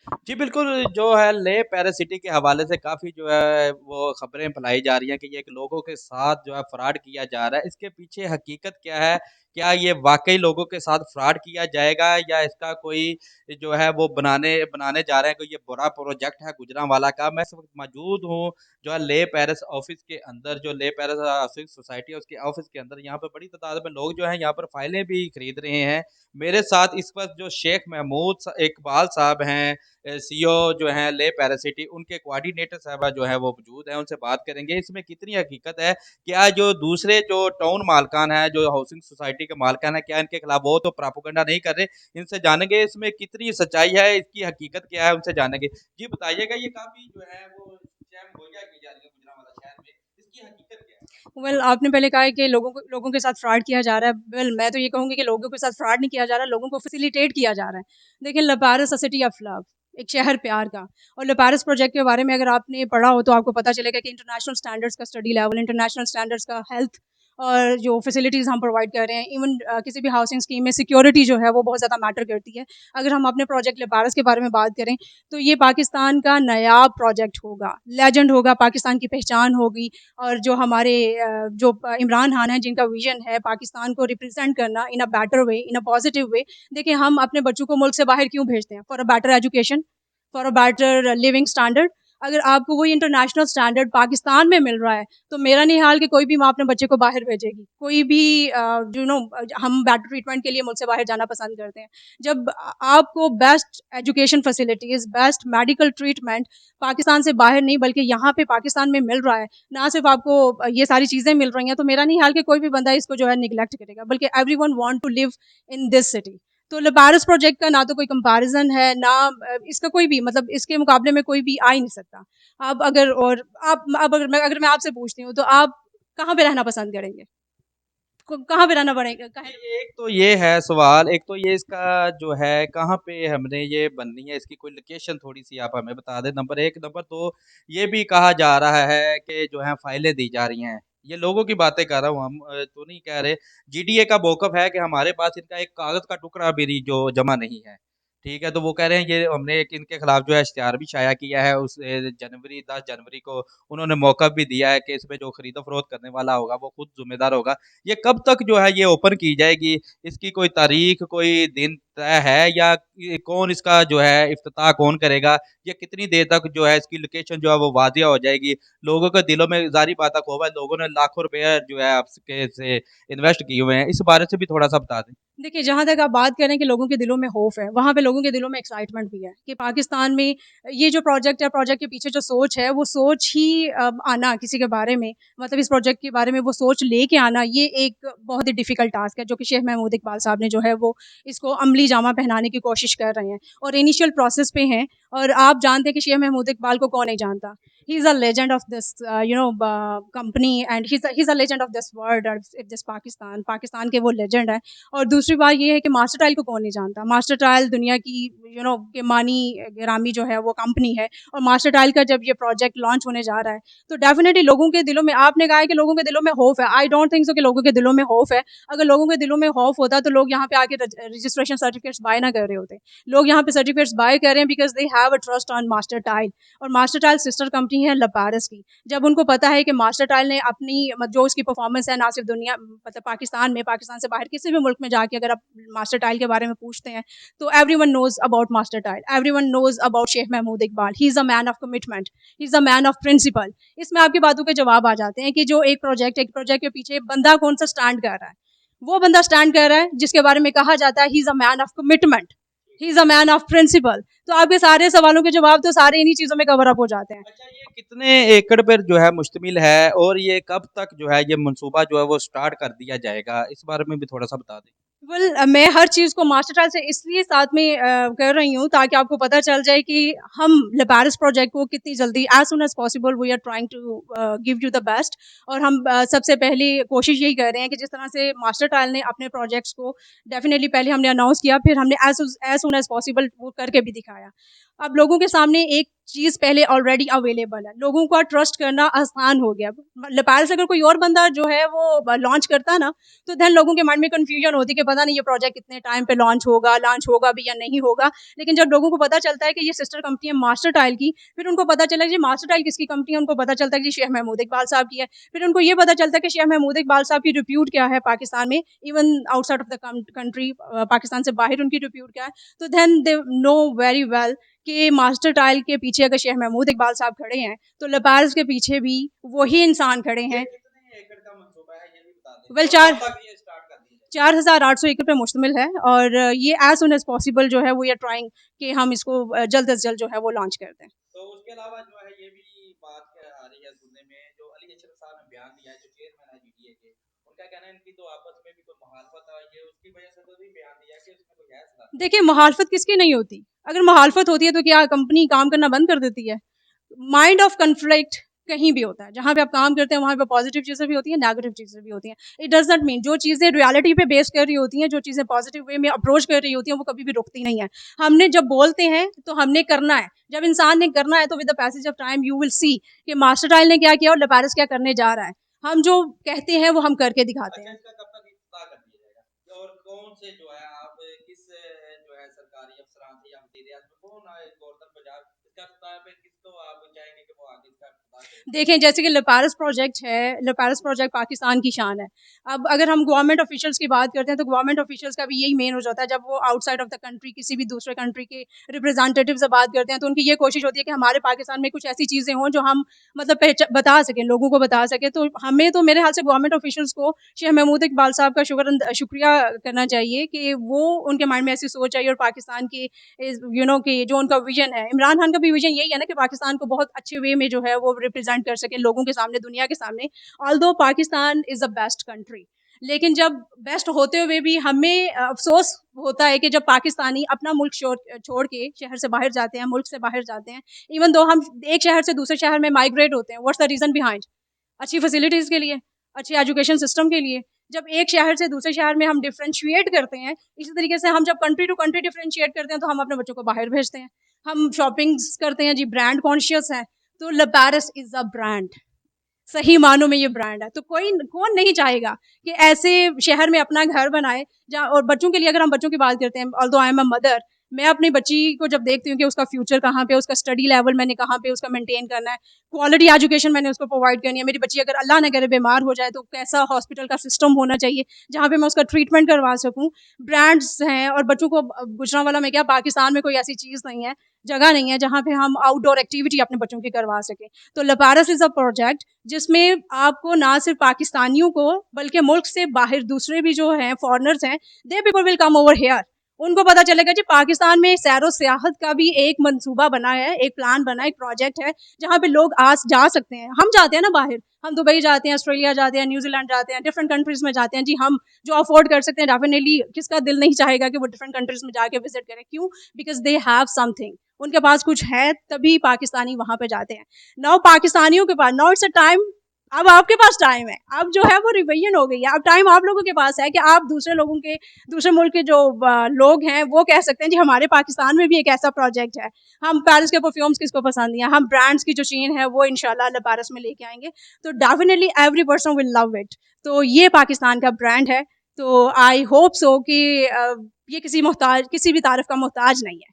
जी, बिल्कुल, जो है लेह पैरासिटी के हवाले से काफ़ी जो है वो खबरें फैलाई जा रही हैं कि ये एक लोगों के साथ जो है फ्रॉड किया जा रहा है। इसके पीछे हकीकत क्या है? क्या ये वाक़ई लोगों के साथ फ्रॉड किया जाएगा या इसका कोई जो है वो बनाने बनाने जा रहे हैं, कोई ये बुरा प्रोजेक्ट है गुजरांवाला का। मैं इस वक़्त मौजूद हूँ जो है लेह पैलेस ऑफ़िस के अंदर, जो लेह पैलेस हाउसिंग सोसाइटी है उसके ऑफ़िस के अंदर। यहाँ पे बड़ी तादाद में लोग जो हैं यहाँ पर फाइलें भी खरीद रहे हैं। मेरे साथ इस वक़्त जो शेख महमूद इकबाल साहब हैं, सीईओ जो हैं ले पैरासिटी, उनके कोऑर्डिनेटर साहबा जो है वो मौजूद हैं, उनसे बात करेंगे इसमें कितनी हकीकत है। क्या जो दूसरे जो टाउन मालकान हैं, जो हाउसिंग सोसाइटी के मालकान हैं, क्या इनके खिलाफ वो तो प्रोपेगेंडा नहीं कर रहे? इनसे जानेंगे इसमें कितनी सच्चाई है, इसकी हकीकत क्या है, उनसे जानेंगे। जी बताइएगा, ये काफ़ी जो है वो स्कैम गोइयाँ की जा रही है गुजरांवाला शहर में, इसकी हकीकत क्या है? आपने पहले कहा है कि लोगों के साथ फ्रॉड किया जा रहा है। मैं तो ये कहूँगी कि लोगों के साथ फ्रॉड नहीं किया जा रहा है, लोगों को फैसिलिटेट किया जा रहा है। देखिए, लपारस अ सिटी ऑफ लव, एक शहर प्यार का। और लपारस प्रोजेक्ट के बारे में अगर आपने पढ़ा हो तो आपको पता चलेगा कि इंटरनेशनल स्टैंडर्ड्स का स्टडी लेवल, इंटरनेशनल स्टैंडर्ड्स का हेल्थ और जो फैसिलिटीज़ हम प्रोवाइड कर रहे हैं, इवन किसी भी हाउसिंग स्कीम में सिक्योरिटी जो है वो बहुत ज़्यादा मैटर करती है। अगर हम अपने प्रोजेक्ट लपारस के बारे में बात करें तो ये पाकिस्तान का नायाब प्रोजेक्ट होगा, लेजेंड होगा, पाकिस्तान की पहचान होगी। और जो हमारे इमरान खान हैं जिनका विजन है पाकिस्तान को रिप्रेजेंट करना इन a better way, in a positive way. देखिए, हम अपने बच्चों को मुल्क से बाहर क्यों भेजते हैं? For a better education, for a better living standard. अगर आपको वही इंटरनेशनल स्टैंडर्ड पाकिस्तान में मिल रहा है तो मेरा नहीं हाल कि कोई भी माँ अपने बच्चे को बाहर भेजेगी। कोई भी हम बेटर ट्रीटमेंट के लिए मुल्क से बाहर जाना पसंद करते हैं। जब आपको best education facilities, best medical treatment Pakistan से बाहर नहीं बल्कि यहाँ पे पाकिस्तान में मिल रहा है, ना सिर्फ आपको ये सारी चीज़ें मिल रही हैं, तो मेरा नहीं हाल कि कोई भी बंदा इसको जो है निगलेक्ट करेगा, बल्कि everyone want to live in this city. तो लपारस प्रोजेक्ट का ना तो कोई कंपैरिजन है, ना इसका कोई भी मतलब इसके मुकाबले में कोई भी आ ही नहीं सकता। आप अगर और आप अब अगर मैं आपसे पूछती हूँ तो आप कहाँ पे रहना पसंद करेंगे? कहाँ पे रहना पड़ेगा? जी, कहे एक तो ये है सवाल, एक तो ये इसका जो है कहाँ पे हमने ये बननी है, इसकी कोई लोकेशन थोड़ी-सी आप हमें बता दें, नंबर 1। नंबर 2, ये भी कहा जा रहा है कि जो है फाइलें दी जा रही हैं। ये लोगों की बातें कर रहा हूँ, हम तो नहीं कह रहे। जीडीए का मौक़िफ़ है कि हमारे पास इनका एक कागज़ का टुकड़ा भी जो जमा नहीं है। ठीक है, तो वो कह रहे हैं ये हमने एक इनके खिलाफ जो है इश्तिहार भी शाया किया है, उस जनवरी 10 जनवरी को उन्होंने मौक़िफ़ भी दिया है कि इसमें जो खरीदो-फ़रोख्त करने वाला होगा वो खुद ज़िम्मेदार होगा। ये कब तक जो है ये ओपन की जाएगी? इसकी कोई तारीख, कोई दिन तय है या ये कौन इसका जो है इफ्तिताह कौन करेगा? ये कितनी देर तक जो है इसकी लोकेशन जो है वो वाज़िया हो जाएगी? लोगों के दिलों में ज़ाहिर बात है खौफ है, लोगों ने लाखों रुपए जो है आपके से इन्वेस्ट किए हुए हैं। इस बारे से भी थोड़ा-सा बता दें। देखिए, जहाँ तक आप बात करें कि लोगों के दिलों में खौफ है, वहाँ पे लोगों के दिलों में एक्साइटमेंट भी है कि पाकिस्तान में ये जो प्रोजेक्ट है, प्रोजेक्ट के पीछे जो सोच है, वो सोच ही आना किसी के बारे में, मतलब इस प्रोजेक्ट के बारे में वो सोच लेके आना, ये एक बहुत ही डिफ़िकल्ट टास्क है, जो कि शेख महमूद इकबाल साहब ने जो है वो इसको अमली जामा पहनाने की कोशिश कर रहे हैं और इनिशियल प्रोसेस पे हैं। और आप जानते हैं कि शेख महमूद इकबाल को कौन नहीं जानता? ही is a legend of this company and he is a legend of this world और दिस पाकिस्तान। पाकिस्तान के वो लेजेंड हैं। और दूसरी बात ये है कि मास्टर टाइल को कौन नहीं जानता? मास्टर टाइल दुनिया की के मानी गिरामी जो है वो कंपनी है। और मास्टर टाइल का जब ये प्रोजेक्ट लॉन्च होने जा रहा है तो डेफिनेटली लोगों के दिलों में, आपने कहा है कि लोगों के दिलों में खौफ है। आई डोंट थिंक सो कि लोगों के दिलों में खौफ है। अगर लोगों के दिलों में खौफ होता तो लोग यहाँ पे आके रजिस्ट्रेशन सर्टिफिकेट्स बाय ना कर रहे होते। लोग यहाँ पे सर्टिफिकेट्स बाय कर रहे हैं because they have a trust on master tile. और मास्टर टाइल सिस्टर कंपनी है लपारस की। जब उनको पता है कि मास्टर टाइल ने अपनी जो उसकी परफॉर्मेंस है ना सिर्फ दुनिया मतलब पाकिस्तान में, पाकिस्तान से बाहर किसी भी मुल्क में जाके अगर आप मास्टर टाइल के बारे में पूछते हैं तो everyone knows about Master Tile, everyone knows about Sheikh Mahmood Iqbal. He is a man of commitment, he is a man of principle. इसमें आपकी बातों के जवाब आ जाते हैं कि जो एक प्रोजेक्ट के पीछे बंदा कौन सा स्टैंड कर रहा है। वो बंदा स्टैंड कर रहा है जिसके बारे में कहा जाता है he is a man of commitment, he is a man of principle. तो आपके सारे सवालों के जवाब तो सारे इन्हीं चीज़ों में कवर अप हो जाते हैं। अच्छा, ये कितने एकड़ पर जो है मुश्तमिल है और ये कब तक जो है ये मंसूबा जो है वो स्टार्ट कर दिया जाएगा? इस बारे में भी थोड़ा-सा बता दें। मैं हर चीज़ को मास्टर टाइल से इसलिए साथ में कर रही हूँ ताकि आपको पता चल जाए कि हम लपारस प्रोजेक्ट को कितनी जल्दी as soon as possible we are trying to give you the best. और हम सबसे पहली कोशिश यही कर रहे हैं कि जिस तरह से मास्टर टाइल ने अपने प्रोजेक्ट्स को डेफिनेटली पहले हमने अनाउंस किया, फिर हमने एज सुन एज पॉसिबल वो करके भी दिखाया। अब लोगों के सामने एक चीज़ पहले ऑलरेडी अवेलेबल है, लोगों का ट्रस्ट करना आसान हो गया। लपारस अगर कोई और बंदा जो है वो लॉन्च करता ना तो देन लोगों के माइंड में कन्फ्यूजन होती कि पता नहीं ये प्रोजेक्ट कितने टाइम पे लॉन्च होगा भी या नहीं होगा। लेकिन जब लोगों को पता चलता है कि ये सिस्टर कंपनी है मास्टर टाइल की, फिर उनको पता चला कि मास्टर टाइल किसकी कंपनी है, उनको पता चलता है कि शेख महमूद इकबाल साहब की है। फिर उनको ये पता चलता है कि शेख महमूद इकबाल साहब की रिप्यूट क्या है पाकिस्तान में, even outside of the country, Pakistan से बाहर उनकी रिप्यूट क्या है। तो then they know very well कि मास्टर टाइल के पीछे अगर शेख महमूद इकबाल साहब खड़े हैं, तो लपार्स के पीछे भी वही इंसान खड़े ये हैं। कितने एकड़ का मंसूबा है ये भी बता दें वेल और कब तक ये स्टार्ट कर दी जाएगी? 4,800 एकड़ पे मुश्तमिल है, और ये एज सुन एज पॉसिबल जो है वो ये ट्राइंग कि हम इसको जल्द अज जल्द जो है वो लॉन्च कर दें। तो उसके अलावा जो है ये भी बात आ रही है सुनने में, जो अली अशरफ साहब ने बयान दिया है, जो चेयरमैन है जीडीए के, उनका कहना है इनकी तो आपस में भी कोई मुखालफत है, ये उसकी वजह से तो भी बयान दिया कि उसमें कोई है सलाह। देखिए, मुखालफत किसकी नहीं होती? अगर मुखालफत होती है तो क्या कंपनी काम करना बंद कर देती है? माइंड ऑफ कन्फ्लिक्ट कहीं भी होता है। जहाँ पे आप काम करते हैं वहाँ पे पॉजिटिव चीज़ें भी होती हैं, नेगेटिव चीज़ें भी होती हैं। इट डज नॉट मीन जो चीज़ें रियलिटी पे बेस कर रही होती हैं, जो चीज़ें पॉजिटिव वे में अप्रोच कर रही होती हैं, वो कभी भी रुकती नहीं है। हमने जब बोलते हैं तो हमने करना है। जब इंसान ने करना है तो with the passage of time you will see कि मास्टर टाइल ने क्या किया और लपारिस क्या करने जा रहा है। हम जो कहते हैं वो हम करके दिखाते अच्छा, हैं। इसका कब तक इफ्तिताह कर दिया जाएगा और कौन से जो है आप किस जो है सरकारी अफसरान से या वज़ीर आज़म कौन आए गवर्नर पंजाब इसका इफ्तिताह पे किसको आप चाहेंगे कि वो आगे इसका इफ्तिताह करे? देखें, जैसे कि लपारस प्रोजेक्ट है, लपारस प्रोजेक्ट पाकिस्तान की शान है। अब अगर हम गवर्नमेंट ऑफिशियल्स की बात करते हैं तो गवर्नमेंट ऑफिशियल्स का भी यही मेन हो जाता है, जब वो आउटसाइड ऑफ द कंट्री किसी भी दूसरे कंट्री के रिप्रेजेंटेटिव से बात करते हैं तो उनकी ये कोशिश होती है कि हमारे पाकिस्तान में कुछ ऐसी चीज़ें हों जो हम मतलब बता सकें, लोगों को बता सकें। तो हमें तो मेरे ख्याल से गवर्नमेंट ऑफिशियल्स को शेख महमूद इकबाल साहब का शुक्रिया करना चाहिए कि वो उनके माइंड में ऐसी सोच आई और पाकिस्तान की कि जो उनका विजन है, इमरान खान का भी विजन यही है ना कि पाकिस्तान को बहुत अच्छे वे में जो है वो रिप्रेजेंट कर सके लोगों के सामने, दुनिया के सामने। Although Pakistan is the best country, लेकिन जब बेस्ट होते हुए भी हमें अफसोस होता है कि जब पाकिस्तानी अपना मुल्क छोड़ के शहर से बाहर जाते हैं, मुल्क से बाहर जाते हैं, इवन दो हम एक शहर से दूसरे शहर में माइग्रेट होते हैं, व्हाट्स द रीज़न बिहाइंड? अच्छी फैसिलिटीज़ के लिए, अच्छे एजुकेशन सिस्टम के लिए। जब एक शहर से दूसरे शहर में हम डिफरेंशिएट करते हैं, इसी तरीके से हम जब कंट्री टू कंट्री डिफरेंशिएट करते हैं तो हम अपने बच्चों को बाहर भेजते हैं। हम शॉपिंग्स करते हैं जी, ब्रांड कॉन्शियस हैं, तो लपारिस इज़ अ ब्रांड। सही मानों में ये ब्रांड है। तो कोई कौन नहीं चाहेगा कि ऐसे शहर में अपना घर बनाए जहाँ, और बच्चों के लिए अगर हम बच्चों की बात करते हैं, although I am a mother, मैं अपनी बच्ची को जब देखती हूँ कि उसका फ्यूचर कहाँ पे, उसका स्टडी लेवल मैंने कहाँ पे उसका मेंटेन करना है, क्वालिटी एजुकेशन मैंने उसको प्रोवाइड करनी है। मेरी बच्ची अगर अल्लाह न करे बीमार हो जाए तो कैसा हॉस्पिटल का सिस्टम होना चाहिए जहाँ पे मैं उसका ट्रीटमेंट करवा सकूँ। ब्रांड्स हैं, और बच्चों को गुजरांवाला में क्या, पाकिस्तान में कोई ऐसी चीज़ नहीं है, जगह नहीं है जहाँ पे हम आउटडोर एक्टिविटी अपने बच्चों की करवा सकें। तो लपारस इज़ अ प्रोजेक्ट जिसमें आपको ना सिर्फ पाकिस्तानियों को बल्कि मुल्क से बाहर दूसरे भी जो हैं फॉरनर्स हैं, they people will come over here. उनको पता चलेगा जी पाकिस्तान में सैरो सियाहत का भी एक मंसूबा बना है, एक प्लान बना है, एक प्रोजेक्ट है जहाँ पे लोग आज जा सकते हैं। हम जाते हैं ना बाहर, हम दुबई जाते हैं, ऑस्ट्रेलिया जाते हैं, न्यूजीलैंड जाते हैं, डिफरेंट कंट्रीज में जाते हैं जी। हम जो अफोर्ड कर सकते हैं, डेफिनेटली किसका दिल नहीं चाहेगा कि वो डिफरेंट कंट्रीज में जाके विजिट करें? क्यों? बिकॉज दे हैव समथिंग, उनके पास कुछ है, तभी पाकिस्तानी वहां पे जाते हैं। नाउ पाकिस्तानियों के पास, नाउ इट्स अ टाइम, अब आपके पास टाइम है, अब जो है वो रिवीजन हो गई है, अब टाइम आप लोगों के पास है कि आप दूसरे लोगों के, दूसरे मुल्क के जो लोग हैं वो कह सकते हैं जी हमारे पाकिस्तान में भी एक ऐसा प्रोजेक्ट है। हम पेरिस के परफ्यूम्स किसको पसंद है, हम ब्रांड्स की जो चेन है वो इंशाल्लाह अल्लाह पेरिस में लेके आएंगे, तो definitely every person will love it. तो ये पाकिस्तान का ब्रांड है। तो आई होप सो कि ये किसी भी तारीफ का मोहताज नहीं है।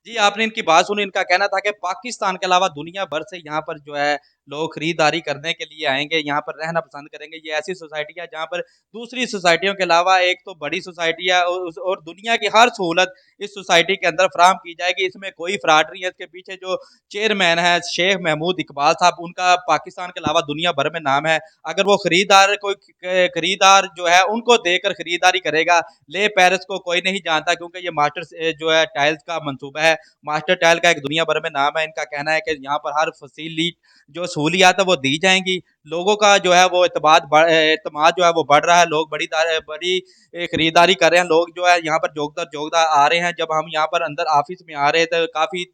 जी, आपने इनकी बात सुनी, इनका कहना था कि पाकिस्तान के अलावा दुनिया भर से यहाँ पर जो है लोग खरीदारी करने के लिए आएँगे, यहाँ पर रहना पसंद करेंगे। ये ऐसी सोसाइटी है जहाँ पर दूसरी सोसाइटियों के अलावा एक तो बड़ी सोसाइटी है और दुनिया की हर सहूलत इस सोसाइटी के अंदर फराहम की जाएगी। इसमें कोई फ्रॉड नहीं है। इसके पीछे जो चेयरमैन है शेख महमूद इकबाल साहब, उनका पाकिस्तान के अलावा दुनिया भर में नाम है। अगर वो खरीदार जो है उनको देकर खरीदारी करेगा, ले पेरिस को कोई नहीं जानता क्योंकि ये मास्टर जो है टाइल्स का मंसूबा है। मास्टर टाइल का एक दुनिया भर में नाम है। इनका कहना है कि यहाँ पर हर फसीली जो सहूलियात है वो दी जाएंगी। लोगों का जो है वो एतमाद जो है वो बढ़ रहा है। लोग बड़ी खरीदारी कर रहे हैं। लोग जो है यहाँ पर जोगदार आ रहे हैं। जब हम यहाँ पर अंदर ऑफिस में आ रहे थे, काफ़ी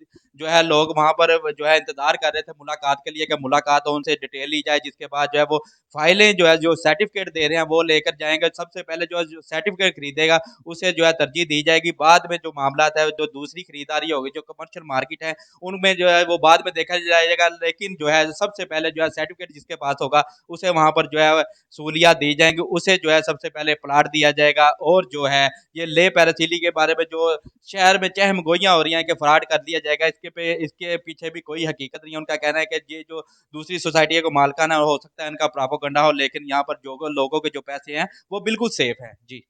जो है लोग वहाँ पर जो है इंतजार कर रहे थे मुलाकात के लिए कि मुलाकात हो, उनसे डिटेल ली जाए, जिसके बाद जो है वो फाइलें जो है जो सर्टिफिकेट दे रहे हैं वो लेकर जाएंगे। सबसे पहले जो सर्टिफिकेट खरीदेगा उसे जो है तरजीह दी जाएगी। बाद में जो मामला है, जो दूसरी खरीदारी होगी, जो कमर्शियल मार्केट है, उनमें जो है वो बाद में देखा जाएगा। लेकिन जो है सबसे पहले जो है सर्टिफिकेट जिसके पास पास होगा उसे वहाँ पर जो है सहूलियात दी जाएंगी, उसे जो है सबसे पहले प्लाट दिया जाएगा। और जो है ये लेह पैरासिटी के बारे में जो शहर में चहम गोइयाँ हो रही हैं कि फ्रॉड कर दिया जाएगा, इसके पीछे भी कोई हकीकत नहीं है। उनका कहना है कि ये जो दूसरी सोसाइटी को मालकाना हो सकता है इनका प्रोपेगेंडा हो, लेकिन यहाँ पर जो लोगों के जो पैसे हैं वो बिल्कुल सेफ हैं। जी।